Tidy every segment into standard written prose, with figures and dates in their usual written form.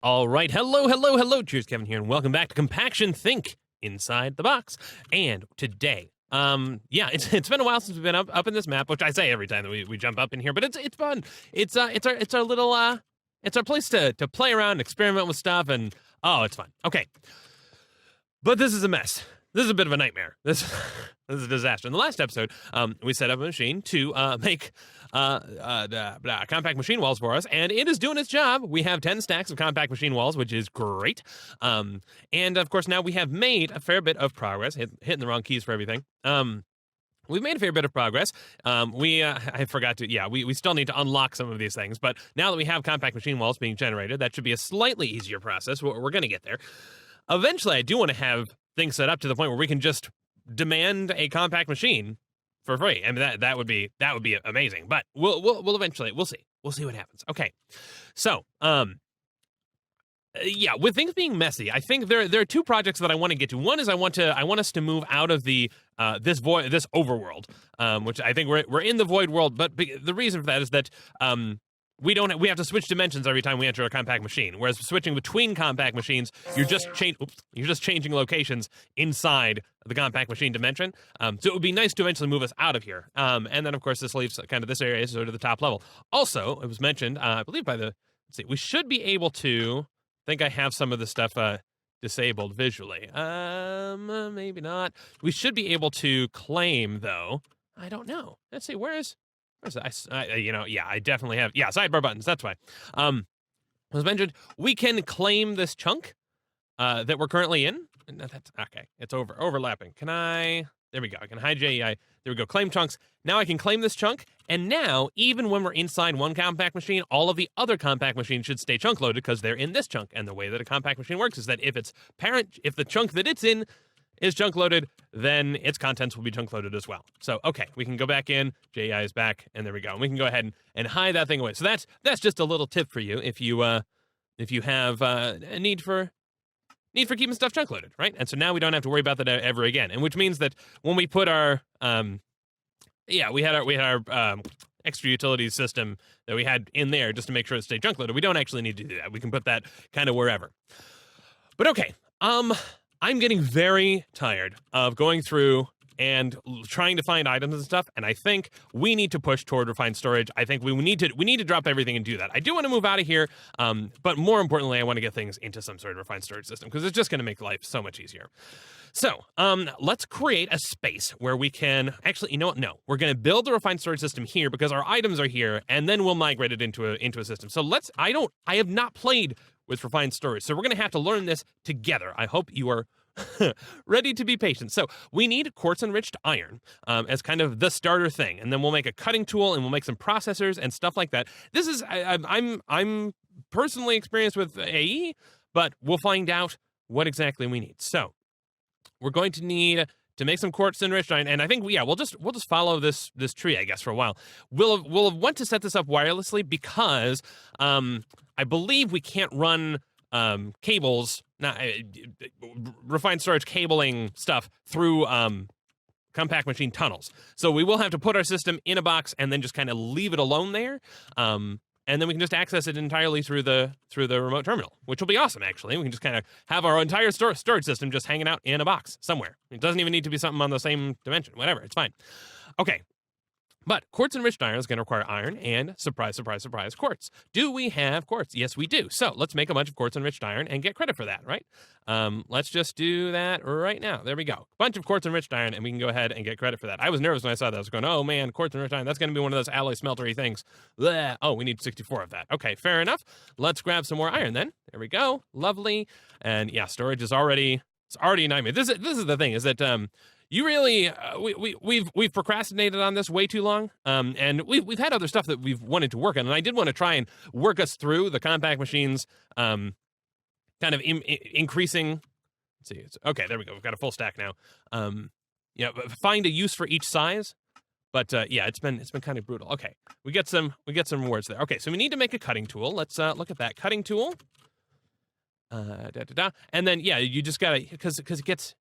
All right, hello, Cheerskevin here, and welcome back to Compaction Think Inside the Box. And today, it's been a while since we've been up in this map, which I say every time that we jump up in here, but it's fun. It's our little it's our place to play around, experiment with stuff, and oh, it's fun. Okay, but this is a mess. This is a bit of a nightmare. This is a disaster. In the last episode, we set up a machine to make compact machine walls for us, and it is doing its job. We have 10 stacks of compact machine walls, which is great. And of course, now we have made a fair bit of progress. Hitting the wrong keys for everything. We've made a fair bit of progress. I forgot to, we still need to unlock some of these things, but now that we have compact machine walls being generated, that should be a slightly easier process. We're going to get there. Eventually, I do want to have things set up to the point where we can just demand a compact machine for free. I mean, that would be amazing. But we'll eventually, we'll see what happens. Okay, so with things being messy, I think there are two projects that I want to get to. One is I want us to move out of the this overworld, which I think we're in the void world. But the reason for that is that we have to switch dimensions every time we enter a compact machine. Whereas switching between compact machines, you're just changing locations inside the compact machine dimension. So it would be nice to eventually move us out of here. And then of course this leaves kind of this area is sort of the top level. Also, it was mentioned, I believe we should be able to. I think I have some of the stuff disabled visually. Maybe not. We should be able to claim though. I don't know. Let's see. Where's that? I definitely have. Yeah, sidebar buttons. That's why. As mentioned, we can claim this chunk that we're currently in. That's okay. It's overlapping. Can I? There we go. I can hide JEI. There we go. Claim chunks. Now I can claim this chunk. And now, even when we're inside one compact machine, all of the other compact machines should stay chunk loaded because they're in this chunk. And the way that a compact machine works is that if the chunk that it's in is chunk loaded, then its contents will be chunk loaded as well. So, okay, we can go back in, JEI is back, and there we go. And we can go ahead and hide that thing away. So that's just a little tip for you if you have a need for keeping stuff chunk loaded, right? And so now we don't have to worry about that ever again. And which means that when we put our we had our extra utilities system that we had in there just to make sure it stayed chunk loaded. We don't actually need to do that. We can put that kind of wherever. But okay, I'm getting very tired of going through and trying to find items and stuff, and I think we need to push toward refined storage. I think we need to drop everything and do that. I do want to move out of here, but more importantly, I want to get things into some sort of refined storage system because it's just going to make life so much easier. So, let's create a space where we can actually, you know what? No, we're going to build the refined storage system here because our items are here, and then we'll migrate it into a system. So I have not played with refined storage, so we're going to have to learn this together. I hope you are ready to be patient. So we need quartz-enriched iron as kind of the starter thing, and then we'll make a cutting tool, and we'll make some processors and stuff like that. This is I'm personally experienced with AE, but we'll find out what exactly we need. So we're going to need to make some quartz-enriched iron, and I think we'll just follow this tree, I guess, for a while. We'll want to set this up wirelessly because I believe we can't run cables, refined storage cabling stuff through compact machine tunnels. So we will have to put our system in a box and then just kind of leave it alone there. And then we can just access it entirely through the remote terminal, which will be awesome, actually. We can just kind of have our entire storage system just hanging out in a box somewhere. It doesn't even need to be something on the same dimension. Whatever, it's fine. Okay. But quartz-enriched iron is going to require iron and, surprise, surprise, surprise, quartz. Do we have quartz? Yes, we do. So let's make a bunch of quartz-enriched iron and get credit for that, right? Let's just do that right now. There we go. Bunch of quartz-enriched iron, and we can go ahead and get credit for that. I was nervous when I saw that. I was going, oh, man, quartz-enriched iron. That's going to be one of those alloy smeltery things. Blech. Oh, we need 64 of that. Okay, fair enough. Let's grab some more iron then. There we go. Lovely. And, yeah, storage is already a nightmare. This is the thing, is that you really, we've procrastinated on this way too long, and we've had other stuff that we've wanted to work on, and I did want to try and work us through the compact machines, kind of increasing. Let's see, okay, there we go. We've got a full stack now. Find a use for each size, but it's been kind of brutal. Okay, we get some rewards there. Okay, so we need to make a cutting tool. Let's look at that cutting tool. And then you just gotta because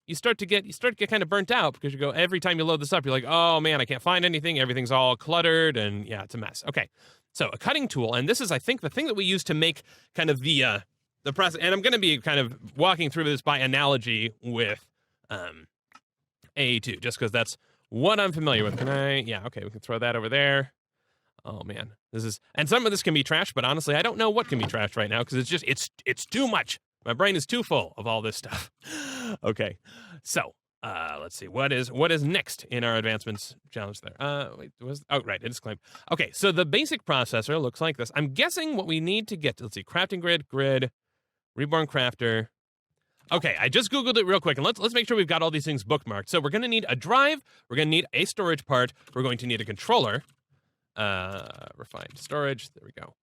you start to get kind of burnt out because you go every time you load this up you're like, oh man, I can't find anything, everything's all cluttered, and it's a mess. Okay, so a cutting tool, and this is I think the thing that we use to make kind of the the process, and I'm going to be kind of walking through this by analogy with AE2, just because that's what I'm familiar with. Can I? Yeah, okay, we can throw that over there. Oh man, this is, and some of this can be trashed, but honestly, I don't know what can be trashed right now because it's too much. My brain is too full of all this stuff. Okay, so let's see what is next in our advancements challenge there. Wait, oh right, it is claimed. Okay, so the basic processor looks like this. I'm guessing what we need to get to, let's see, crafting grid, reborn crafter. Okay, I just Googled it real quick, and let's make sure we've got all these things bookmarked. So we're going to need a drive, we're going to need a storage part, we're going to need a controller, refined storage, there we go.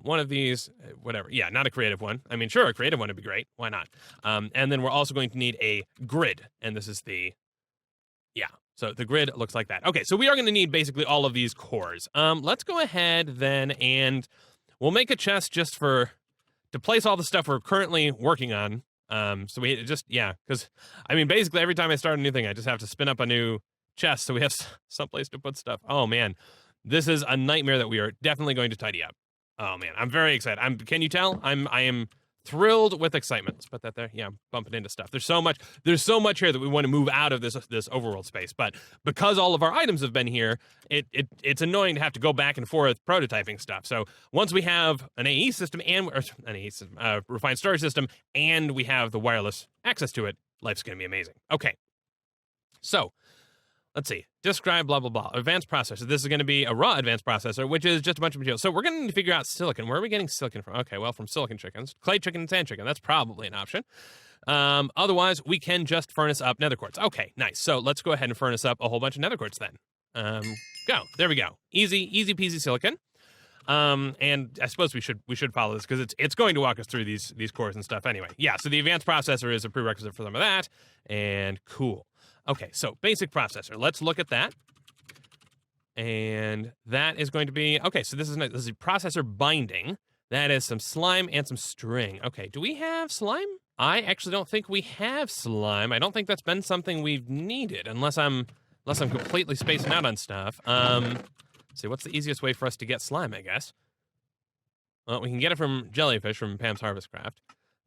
One of these, whatever, yeah, not a creative one. I mean, sure, a creative one would be great, why not? And then we're also going to need a grid, and this is the, yeah, so the grid looks like that. Okay, so we are going to need basically all of these cores. Let's go ahead then, and we'll make a chest just to place all the stuff we're currently working on. So we just, yeah, because, I mean, basically every time I start a new thing, I just have to spin up a new chest so we have someplace to put stuff. Oh, man, this is a nightmare that we are definitely going to tidy up. Oh, man, I'm very excited. Can you tell? I am thrilled with excitement. Let's put that there. Yeah, I'm bumping into stuff. There's so much here that we want to move out of this overworld space. But because all of our items have been here, it's annoying to have to go back and forth prototyping stuff. So once we have an AE system refined storage system, and we have the wireless access to it, life's going to be amazing. Okay, so let's see. Describe blah, blah, blah. Advanced processor. This is going to be a raw advanced processor, which is just a bunch of materials. So we're going to need to figure out silicon. Where are we getting silicon from? Okay, well, from silicon chickens. Clay chicken and sand chicken. That's probably an option. Otherwise, we can just furnace up nether quartz. Okay, nice. So let's go ahead and furnace up a whole bunch of nether quartz then. Go. There we go. Easy peasy silicon. And I suppose we should follow this because it's going to walk us through these cores and stuff anyway. Yeah, so the advanced processor is a prerequisite for some of that. And cool. Okay, so basic processor. Let's look at that. And that is going to be, okay, so this is processor binding. That is some slime and some string. Okay, do we have slime? I actually don't think we have slime. I don't think that's been something we've needed, unless I'm completely spacing out on stuff. Let's see, what's the easiest way for us to get slime, I guess? Well, we can get it from jellyfish from Pam's Harvest Craft.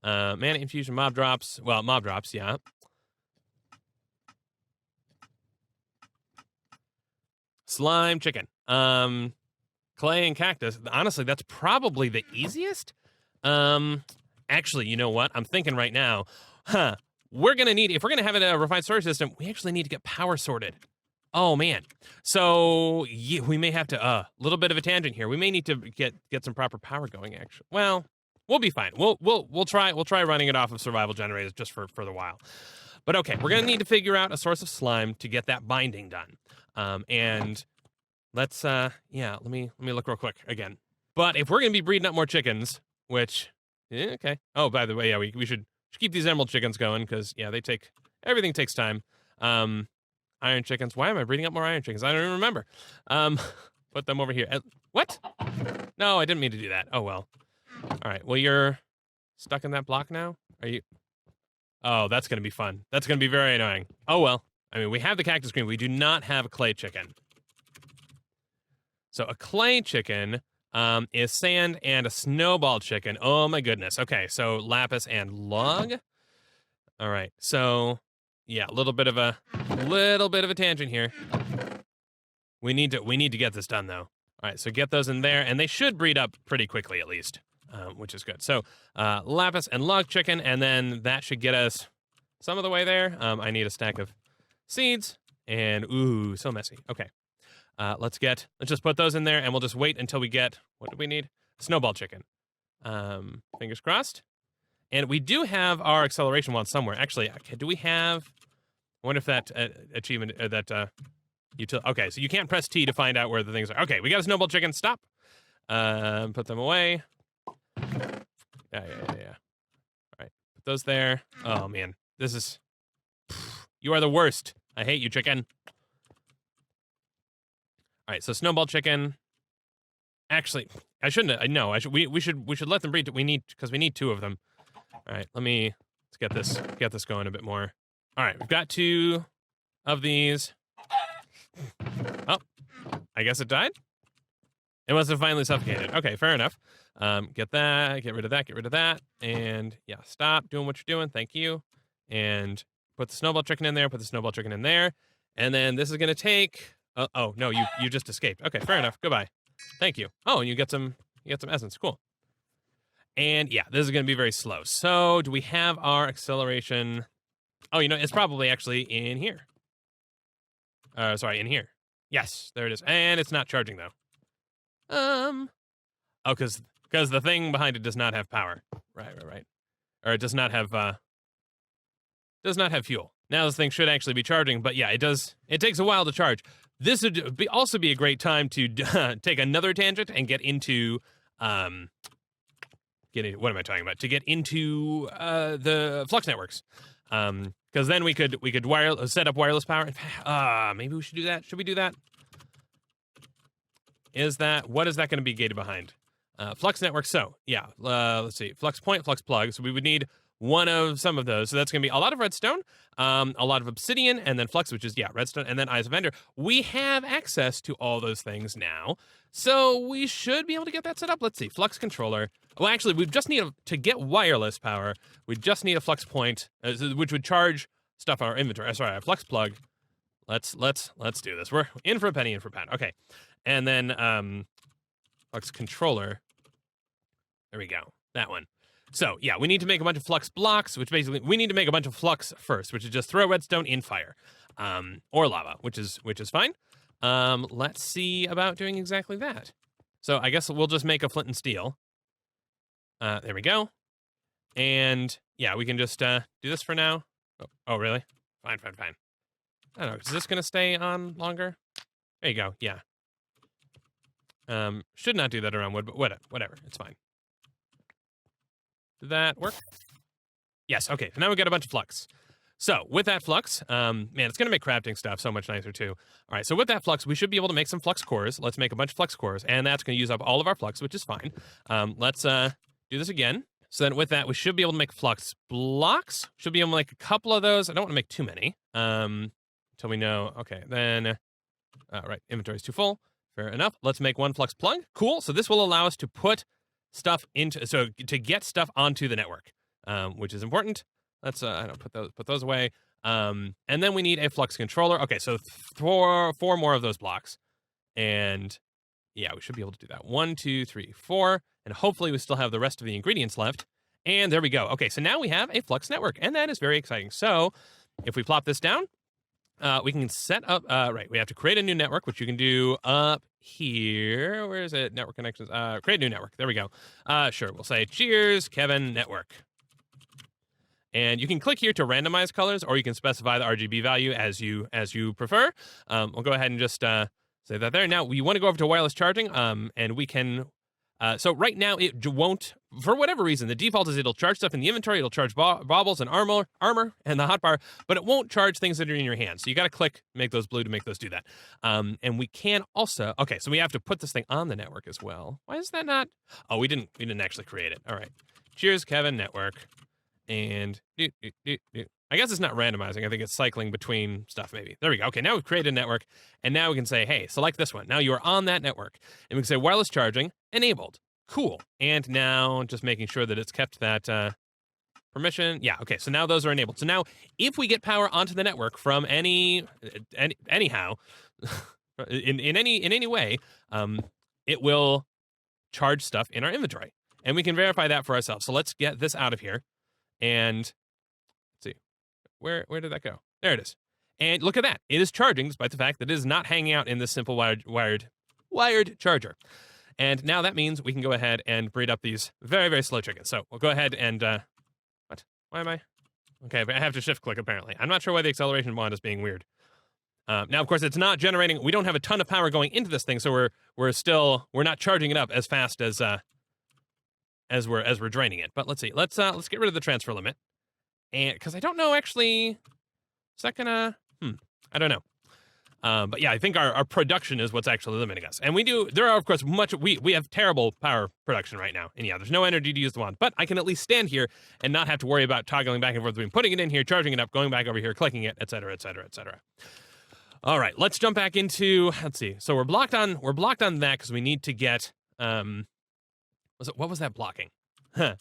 Mana infusion, mob drops. Well, mob drops, yeah. Slime chicken. Clay and cactus. Honestly, that's probably the easiest. Actually, you know what? I'm thinking right now, we're going to need, if we're going to have a refined storage system, we actually need to get power sorted. Oh, man. So, yeah, we may have to, a little bit of a tangent here. We may need to get some proper power going, actually. Well, we'll be fine. We'll try running it off of survival generators just for the while. But okay, we're going to need to figure out a source of slime to get that binding done. And let's, yeah, let me look real quick again. But if we're going to be breeding up more chickens, which, okay. Oh, by the way, yeah, we should keep these emerald chickens going because, yeah, everything takes time. Iron chickens. Why am I breeding up more iron chickens? I don't even remember. Put them over here. What? No, I didn't mean to do that. Oh, well. All right. Well, you're stuck in that block now? Are you? Oh, that's going to be fun. That's going to be very annoying. Oh, well. I mean, we have the cactus cream. We do not have a clay chicken. So a clay chicken is sand and a snowball chicken. Oh, my goodness. Okay, so lapis and log. All right. So, yeah, a little bit of a tangent here. We need to get this done, though. All right, so get those in there, and they should breed up pretty quickly, at least, which is good. So lapis and log chicken, and then that should get us some of the way there. I need a stack of seeds, and ooh, so messy. Okay, let's just put those in there, and we'll just wait until we get, what do we need? Snowball chicken. Fingers crossed. And we do have our acceleration wand somewhere. Actually, do we have, I wonder if that achievement, okay, so you can't press T to find out where the things are. Okay, we got a snowball chicken. Stop. Put them away. Yeah. All right, put those there. Oh, man. This is, you are the worst. I hate you, chicken. All right, so snowball chicken. Actually, I shouldn't. No, we should let them breed. We need two of them. All right, let's get this going a bit more. All right, we've got two of these. Oh, I guess it died. It must have finally suffocated. Okay, fair enough. Get that, get rid of that, get rid of that. And yeah, stop doing what you're doing. Thank you. And put the snowball chicken in there, put the snowball chicken in there. And then this is going to take, oh, no, you just escaped. Okay, fair enough. Goodbye. Thank you. Oh, and you get some essence. Cool. And yeah, this is going to be very slow. So do we have our acceleration? Oh, it's probably actually in here. Sorry, in here. Yes, there it is. And it's not charging though. Oh, because the thing behind it does not have power. Right. Or it does not have fuel. Now this thing should actually be charging, but yeah, it does. It takes a while to charge. This would also be a great time to take another tangent and get into what am I talking about? To get into the Flux Networks. Because then we could set up wireless power. Maybe we should do that. Should we do that? What is that going to be gated behind? Flux Network. So yeah, let's see. Flux point, flux plug. So we would need one of some of those. So that's going to be a lot of redstone, a lot of obsidian, and then flux, which is redstone, and then eyes of ender. We have access to all those things now, so we should be able to get that set up. Let's see. Flux controller. Well, actually, we just need to get wireless power. We just need a flux point, which would charge stuff on our inventory. Sorry, a flux plug. Let's do this. We're in for a penny, in for a pound. Okay, and then flux controller. There we go. That one. So yeah, we need to make a bunch of flux blocks, which basically we need to make a bunch of flux first, which is just throw redstone in fire, or lava, which is fine. Let's see about doing exactly that. So I guess we'll just make a flint and steel. There we go. And yeah, we can just do this for now. Oh, really? Fine. I don't know. Is this gonna stay on longer? There you go. Yeah. Should not do that around wood, but whatever. It's fine. Did that work? Yes. Okay. So now we got a bunch of flux. So with that flux, man, it's going to make crafting stuff so much nicer too. All right. So with that flux, we should be able to make some flux cores. Let's make a bunch of flux cores, and that's going to use up all of our flux, which is fine. Let's do this again. So then with that, we should be able to make flux blocks. Should be able to make a couple of those. I don't want to make too many until we know. Okay. Then, right. Inventory is too full. Fair enough. Let's make one flux plug. Cool. So this will allow us to put stuff to get stuff onto the network, which is important. Let's I don't put those away. And then we need a flux controller. Okay, so four more of those blocks, and yeah, we should be able to do that. 1, 2, 3, 4, and hopefully we still have the rest of the ingredients left. And there we go. Okay, so now we have a flux network, and that is very exciting. So if we plop this down, we can set up. Right, we have to create a new network, which you can do up here. Where is it? Network connections. Create a new network. There we go. Sure. We'll say Cheerskevin network. And you can click here to randomize colors, or you can specify the RGB value as you prefer. We'll go ahead and just say that there. Now we want to go over to wireless charging, and we can. So right now it won't, for whatever reason, the default is it'll charge stuff in the inventory, it'll charge baubles and armor, and the hotbar, but it won't charge things that are in your hand. So you got to click, make those blue to make those do that. And we can also, okay, so we have to put this thing on the network as well. Why is that not? Oh, we didn't actually create it. All right. Cheerskevin network. And I guess it's not randomizing. I think it's cycling between stuff maybe. There we go. Okay, now we've created a network, and now we can say, hey, select this one. Now you are on that network. And we can say wireless charging enabled. Cool. And now just making sure that it's kept that permission. Yeah, okay, so now those are enabled. So now if we get power onto the network from anyhow, in any way, it will charge stuff in our inventory. And we can verify that for ourselves. So let's get this out of here. And let's see, where did that go? There it is. And look at that. It is charging despite the fact that it is not hanging out in this simple wired charger. And now that means we can go ahead and breed up these very, very slow chickens. So we'll go ahead and, what? Why am I? Okay, but I have to shift click apparently. I'm not sure why the acceleration wand is being weird. Now, of course, it's not generating, we don't have a ton of power going into this thing, so we're not charging it up as fast as we're draining it. But let's see. Let's get rid of the transfer limit. And because I don't know actually, is that gonna I don't know. But yeah, I think our production is what's actually limiting us. And there are of course we have terrible power production right now. And yeah, there's no energy to use the wand, but I can at least stand here and not have to worry about toggling back and forth between putting it in here, charging it up, going back over here, clicking it, etc., etc., etc. All right, let's jump back into, let's see. So we're blocked on that because we need to get, what was that blocking? Huh.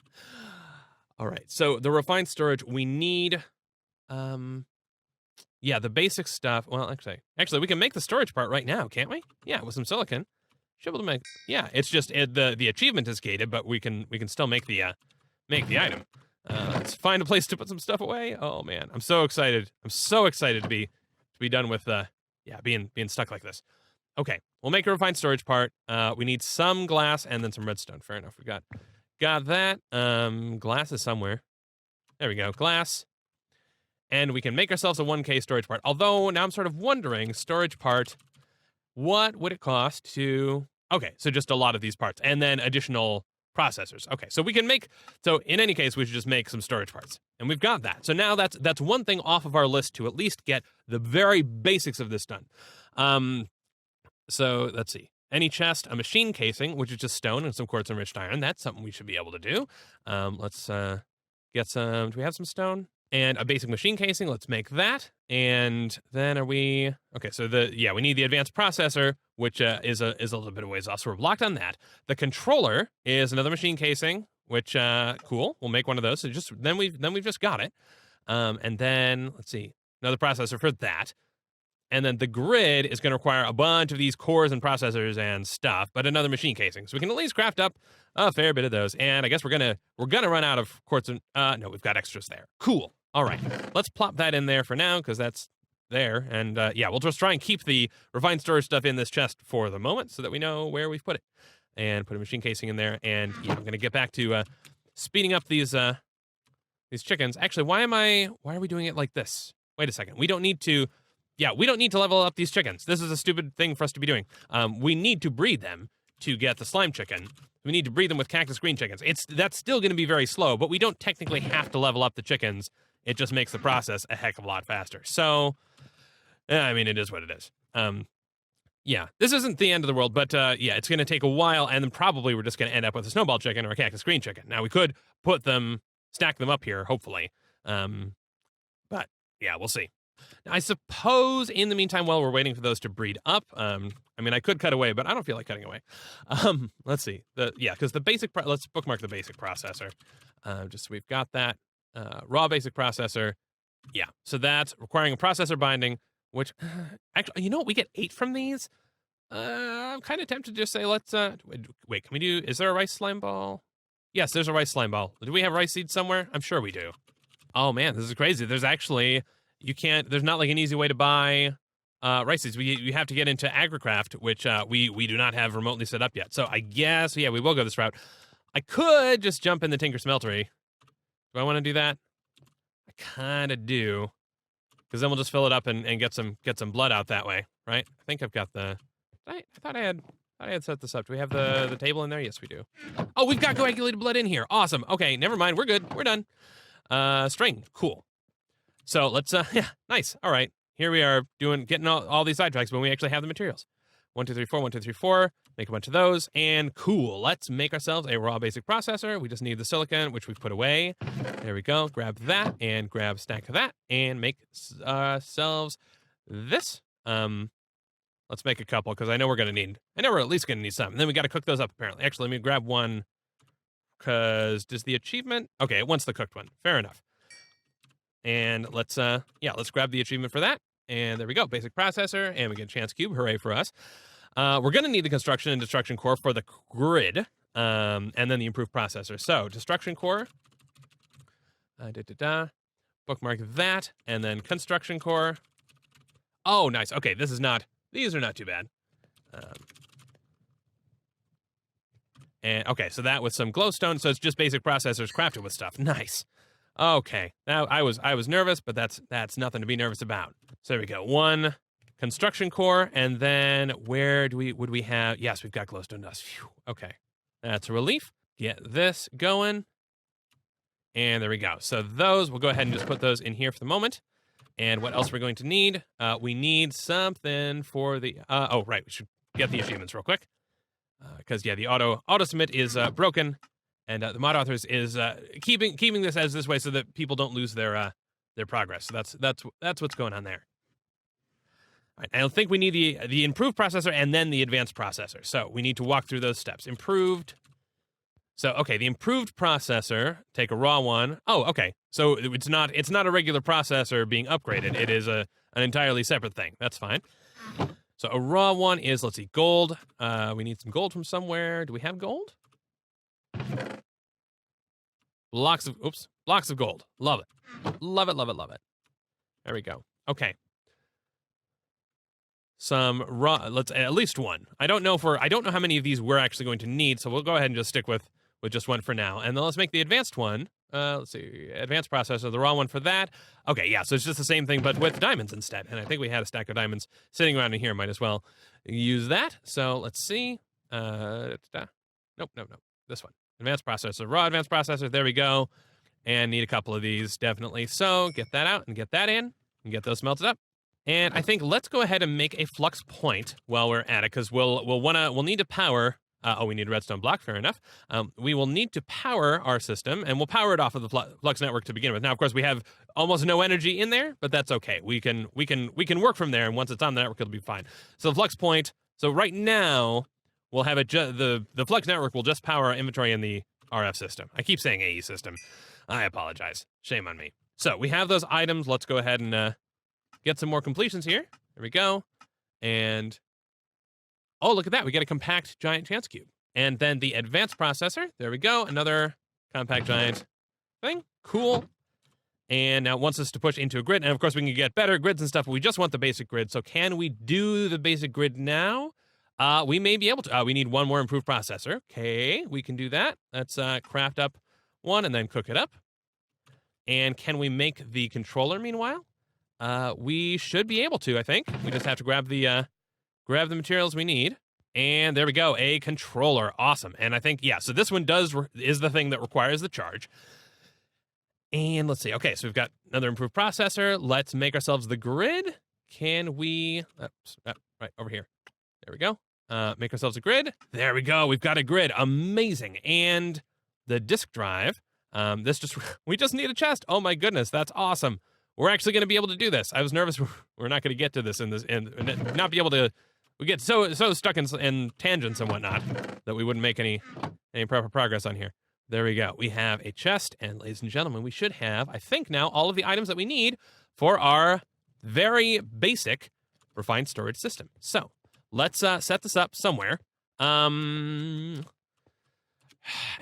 All right, so the refined storage, we need, yeah, the basic stuff. Well, actually, we can make the storage part right now, can't we? Yeah, with some silicon. Should be able to make, yeah, it's just, the achievement is gated, but we can still make the item. Let's find a place to put some stuff away. Oh man, I'm so excited. I'm so excited to be done with being stuck like this. Okay, we'll make a refined storage part. We need some glass and then some redstone. Fair enough. We got that. Glass is somewhere. There we go. Glass. And we can make ourselves a 1K storage part. Although now I'm sort of wondering, storage part, what would it cost to? Okay, so just a lot of these parts and then additional processors. Okay, so we can make, so in any case, we should just make some storage parts. And we've got that. So now that's one thing off of our list to at least get the very basics of this done. So let's see. Any chest, a machine casing, which is just stone and some quartz enriched iron. That's something we should be able to do. Let's get some, do we have some stone? And a basic machine casing, let's make that. And then okay, so we need the advanced processor, which is a little bit of ways off, so we're blocked on that. The controller is another machine casing, which, cool, we'll make one of those. So then we've just got it. And then, let's see, another processor for that. And then the grid is going to require a bunch of these cores and processors and stuff, but another machine casing. So we can at least craft up a fair bit of those. And I guess we're gonna run out of quartz and, no, we've got extras there. Cool. All right, let's plop that in there for now because that's there. And we'll just try and keep the refined storage stuff in this chest for the moment so that we know where we've put it. And put a machine casing in there. And yeah, I'm going to get back to speeding up these chickens. Actually, why are we doing it like this? Wait a second. We don't need to level up these chickens. This is a stupid thing for us to be doing. We need to breed them to get the slime chicken. We need to breed them with cactus green chickens. That's still going to be very slow, but we don't technically have to level up the chickens. It just makes the process a heck of a lot faster. So, I mean, it is what it is. This isn't the end of the world, but it's going to take a while, and then probably we're just going to end up with a snowball chicken or a cactus green chicken. Now, we could stack them up here, hopefully. But, yeah, we'll see. Now, I suppose in the meantime, while we're waiting for those to breed up, I mean, I could cut away, but I don't feel like cutting away. Let's see. Because the basic, let's bookmark the basic processor. Just so we've got that. Raw basic processor. Yeah, so that's requiring a processor binding, which, actually, you know what? We get 8 from these. I'm kind of tempted to just say, let's, wait, can we do, is there a rice slime ball? Yes, there's a rice slime ball. Do we have rice seeds somewhere? I'm sure we do. Oh man, this is crazy. There's actually, there's not like an easy way to buy rice seeds. We have to get into AgriCraft, which we do not have remotely set up yet. So I guess, we will go this route. I could just jump in the Tinker Smeltery. Do I want to do that? I kind of do. Because then we'll just fill it up and get some blood out that way, right? I think I've got I thought I had set this up. Do we have the table in there? Yes, we do. Oh, we've got coagulated blood in here. Awesome. Okay, never mind. We're good. We're done. String. Cool. So let's, nice. All right. Here we are getting all these sidetracks when we actually have the materials. 1, 2, 3, 4, 1, 2, 3, 4. Make a bunch of those. And cool. Let's make ourselves a raw basic processor. We just need the silicon, which we've put away. There we go. Grab that and grab a stack of that and make ourselves this. Let's make a couple because I know we're at least going to need some. And then we got to cook those up apparently. Actually, let me grab one because does the achievement? Okay, it wants the cooked one. Fair enough. And let's grab the achievement for that. And there we go, basic processor, and we get a chance cube. Hooray for us. We're going to need the construction and destruction core for the grid, and then the improved processor. So, destruction core, bookmark that, and then construction core. Oh, nice. Okay, these are not too bad. And okay, so that with some glowstone, so it's just basic processors crafted with stuff. Nice. Okay, now I was nervous, but that's nothing to be nervous about. So there we go. 1 construction core, and then would we have? Yes, we've got glowstone dust. Phew. Okay, that's a relief. Get this going, and there we go. So we'll go ahead and just put those in here for the moment. And what else we're going to need? We need something for the. Right, we should get the achievements real quick, because the auto submit is broken. And the mod authors is keeping this as this way so that people don't lose their progress. So that's what's going on there. All right, I think we need the improved processor and then the advanced processor. So we need to walk through those steps. Improved. So, okay, the improved processor, take a raw one. Oh, okay. So it's not a regular processor being upgraded. It is an entirely separate thing. That's fine. So a raw one is, let's see, gold. We need some gold from somewhere. Do we have gold? Blocks of gold. Love it. Love it, love it, love it. There we go. Okay. Some raw, let's at least one. I don't know how many of these we're actually going to need, so we'll go ahead and just stick with just one for now. And then let's make the advanced one. Let's see, advanced processor, the raw one for that. Okay, yeah, so it's just the same thing, but with diamonds instead. And I think we had a stack of diamonds sitting around in here. Might as well use that. So let's see. Nope. This one. Advanced processor, raw advanced processor. There we go. And need a couple of these, definitely. So get that out and get that in and get those melted up. And I think let's go ahead and make a flux point while we're at it, because we'll need to power. We need a redstone block. Fair enough. We will need to power our system, and we'll power it off of the Flux network to begin with. Now, of course, we have almost no energy in there, but that's okay. We can work from there, and once it's on the network, it'll be fine. So the flux point. So right now, we'll have it. The Flux network will just power our inventory in the RF system. I keep saying AE system. I apologize. Shame on me. So we have those items. Let's go ahead and get some more completions here. There we go. And oh, look at that. We get a compact giant chance cube. And then the advanced processor. There we go. Another compact giant thing. Cool. And now it wants us to push into a grid. And of course, we can get better grids and stuff, but we just want the basic grid. So can we do the basic grid now? We may be able to. We need one more improved processor. Okay, we can do that. Let's craft up one and then cook it up. And can we make the controller meanwhile? We should be able to, I think. We just have to grab the materials we need. And there we go, a controller. Awesome. And I think, yeah, so this one is the thing that requires the charge. And let's see. Okay, so we've got another improved processor. Let's make ourselves the grid. Can we, right over here. There we go. Make ourselves a grid. There we go. We've got a grid. Amazing. And the disk drive. We just need a chest. Oh my goodness, that's awesome. We're actually going to be able to do this. I was nervous we're not going to get to this and not be able to. We get so stuck in tangents and whatnot that we wouldn't make any proper progress on here. There we go. We have a chest, and ladies and gentlemen, we should have, I think now, all of the items that we need for our very basic refined storage system. So let's set this up somewhere. And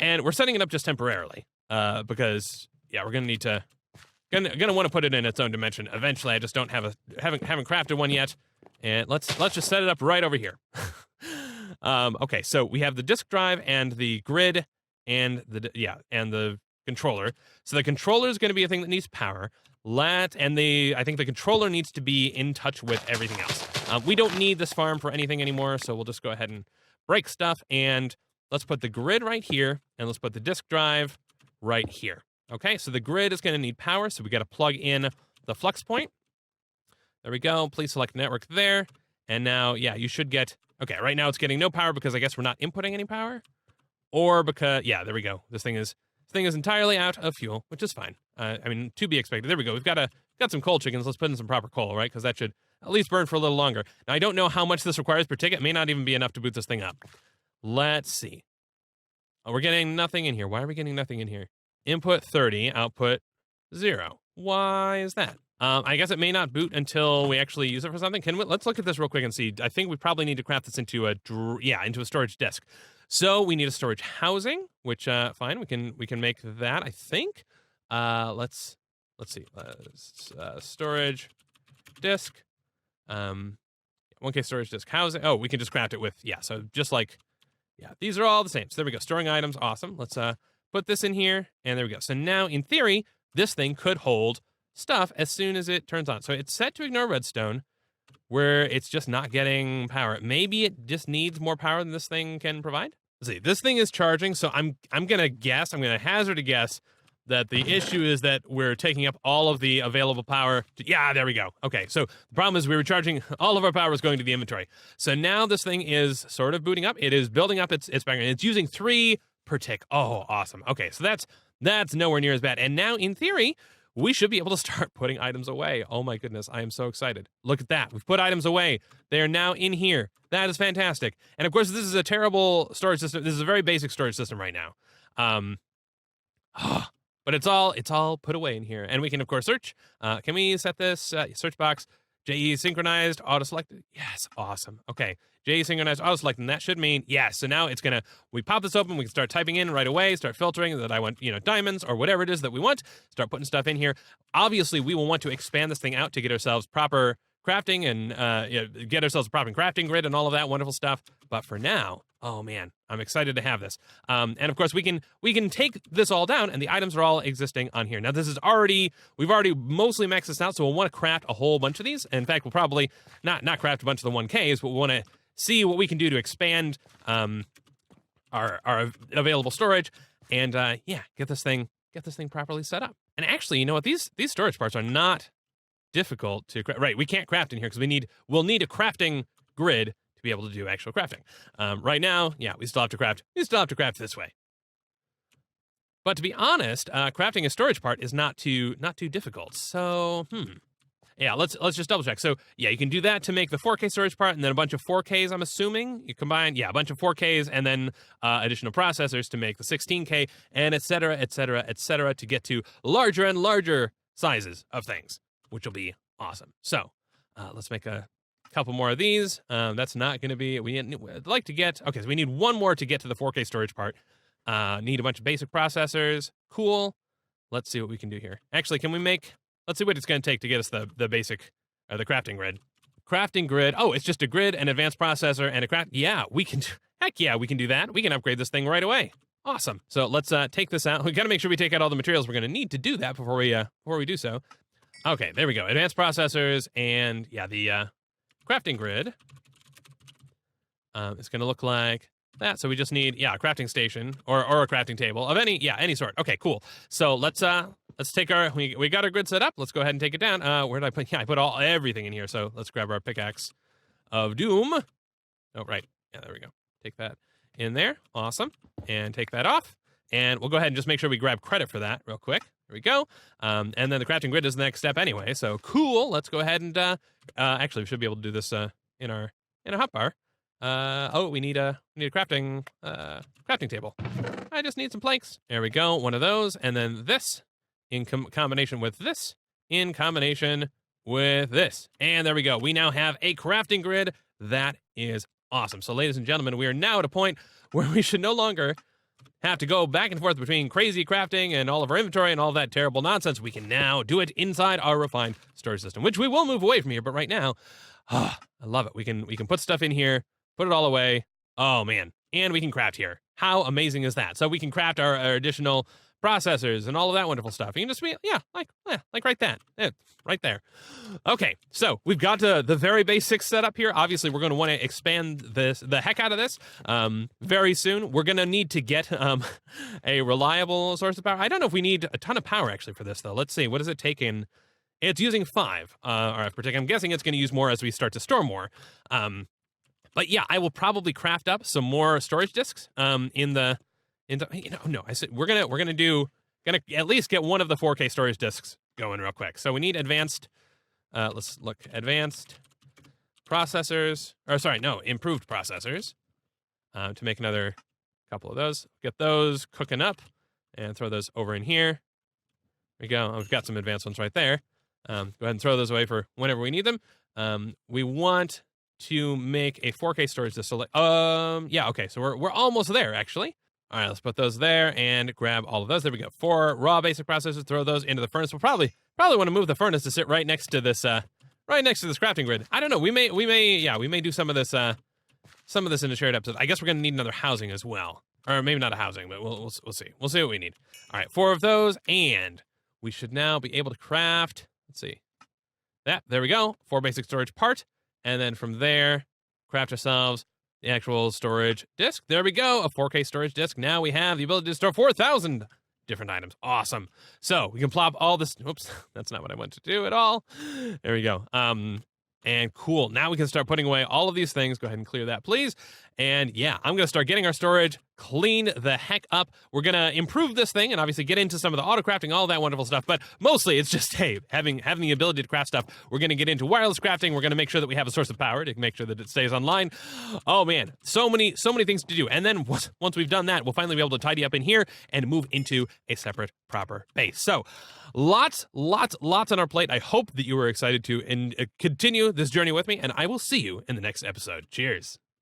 we're setting it up just temporarily because yeah, we're gonna need to gonna want to put it in its own dimension eventually. I just don't haven't crafted one yet, and let's just set it up right over here. Okay, so we have the disk drive and the grid and the controller. So the controller is going to be a thing that needs power. I think the controller needs to be in touch with everything else. We don't need this farm for anything anymore, so we'll just go ahead and break stuff, and let's put the grid right here, and let's put the disk drive right here. Okay, so the grid is going to need power, so we got to plug in the flux point. There we go. Please select network there. And now, yeah, you should get, okay, right now it's getting no power because I guess we're not inputting any power. Or because, yeah, there we go. This thing is entirely out of fuel, which is fine. I mean, to be expected. There we go. We've got some coal chickens. Let's put in some proper coal, right? Because that should at least burn for a little longer. Now, I don't know how much this requires per ticket. It may not even be enough to boot this thing up. Let's see. Oh, we're getting nothing in here. Why are we getting nothing in here? Input 30, output 0. Why is that? I guess it may not boot until we actually use it for something. Let's look at this real quick and see. I think we probably need to craft this into a storage disk. So we need a storage housing, which fine, we can make that. I think. Let's see. Storage disk. 1K storage disk housing. Oh, we can just craft it with So just like these are all the same. So there we go. Storing items. Awesome. Let's put this in here, and there we go. So now, in theory, this thing could hold stuff as soon as it turns on. So it's set to ignore redstone, where it's just not getting power. Maybe it just needs more power than this thing can provide. Let's see, this thing is charging, so I'm gonna hazard a guess that the issue is that we're taking up all of the available power. There we go. Okay, so the problem is we were charging, all of our power was going to the inventory. So now this thing is sort of booting up. It is building up its battery. It's using 3 per tick. Oh, awesome. Okay, so that's nowhere near as bad. And now, in theory, we should be able to start putting items away. Oh my goodness, I am so excited. Look at that. We've put items away. They are now in here. That is fantastic. And of course, this is a terrible storage system. This is a very basic storage system right now. But it's all put away in here. And we can, of course, search. Can we set this search box? JE synchronized, auto-selected. Yes, awesome. Okay, JE synchronized, auto-selected. And that should mean yes. So now it's going to, we pop this open. We can start typing in right away, start filtering that I want, diamonds or whatever it is that we want. Start putting stuff in here. Obviously, we will want to expand this thing out to get ourselves proper crafting and get ourselves a proper crafting grid and all of that wonderful stuff. But for now, oh man, I'm excited to have this. And of course, we can take this all down, and the items are all existing on here. Now, this is we've already mostly maxed this out, so we'll want to craft a whole bunch of these. In fact, we'll probably not craft a bunch of the 1Ks, but we want to see what we can do to expand our available storage, and get this thing properly set up. And actually, you know what? These storage parts are not difficult to craft. Right, we can't craft in here because we'll need a crafting grid to be able to do actual crafting. Right now, yeah, we still have to craft this way. But to be honest, crafting a storage part is not too difficult. So, yeah, let's just double check. So, yeah, you can do that to make the 4K storage part, and then a bunch of 4Ks, I'm assuming. You combine, a bunch of 4Ks, and then additional processors to make the 16K, and et cetera, et cetera, et cetera, to get to larger and larger sizes of things, which will be awesome. So, let's make a couple more of these. That's not going to be, I'd like to get, okay, so we need one more to get to the 4K storage part. Need a bunch of basic processors. Cool. Let's see what we can do here. Actually, let's see what it's going to take to get us the basic, the crafting grid. Crafting grid. Oh, it's just a grid, an advanced processor, and a craft. Yeah, heck yeah, we can do that. We can upgrade this thing right away. Awesome. So let's take this out. We got to make sure we take out all the materials we're going to need to do that before we do so. Okay, there we go. Advanced processors, and yeah, the crafting grid. It's going to look like that. So we just need, a crafting station or a crafting table of any sort. Okay, cool. So let's take we got our grid set up. Let's go ahead and take it down. Where did I put? Yeah, I put everything in here. So let's grab our pickaxe of doom. Oh, right. Yeah, there we go. Take that in there. Awesome. And take that off. And we'll go ahead and just make sure we grab credit for that real quick. There we go. And then the crafting grid is the next step anyway. So cool. Let's go ahead and actually we should be able to do this in our hotbar. We need a crafting table. I just need some planks. There we go. One of those, and then this in combination with this, in combination with this. And there we go. We now have a crafting grid. That is awesome. So ladies and gentlemen, we are now at a point where we should no longer have to go back and forth between crazy crafting and all of our inventory and all of that terrible nonsense. We can now do it inside our refined storage system, which we will move away from here. But right now, I love it. We can put stuff in here, put it all away. Oh man. And we can craft here. How amazing is that? So we can craft our additional processors and all of that wonderful stuff. You can just be, like right that. Right there. Okay, so we've got the very basics set up here. Obviously, we're going to want to expand the heck out of this very soon. We're going to need to get a reliable source of power. I don't know if we need a ton of power actually for this though. Let's see. What does it take in? It's using 5 RF per tick. I'm guessing it's going to use more as we start to store more. But yeah, I will probably craft up some more storage disks I said we're gonna at least get one of the 4K storage disks going real quick. So we need advanced let's look advanced processors, improved processors to make another couple of those. Get those cooking up and throw those over in here. There we go. We've got some advanced ones right there. Go ahead and throw those away for whenever we need them. We want to make a 4K storage disk. So okay. So we're almost there actually. All right, let's put those there and grab all of those. There we go. 4 raw basic processors. Throw those into the furnace. We'll probably want to move the furnace to sit right next to this crafting grid. I don't know. We may do some of this in a shared episode. I guess we're gonna need another housing as well, or maybe not a housing, but we'll see. We'll see what we need. All right, 4 of those, and we should now be able to craft. Let's see. There we go. 4 basic storage part, and then from there, craft ourselves the actual storage disk. There we go, a 4K storage disk. Now we have the ability to store 4,000 different items. Awesome. So we can plop all this. Oops, that's not what I want to do at all. There we go. And cool. Now we can start putting away all of these things. Go ahead and clear that, please. And yeah, I'm going to start getting our storage clean the heck up. We're going to improve this thing and obviously get into some of the auto crafting, all that wonderful stuff. But mostly it's just, hey, having the ability to craft stuff. We're going to get into wireless crafting. We're going to make sure that we have a source of power to make sure that it stays online. Oh man, so many things to do. And then once we've done that, we'll finally be able to tidy up in here and move into a separate proper base. So lots on our plate. I hope that you were excited to continue this journey with me, and I will see you in the next episode. Cheers.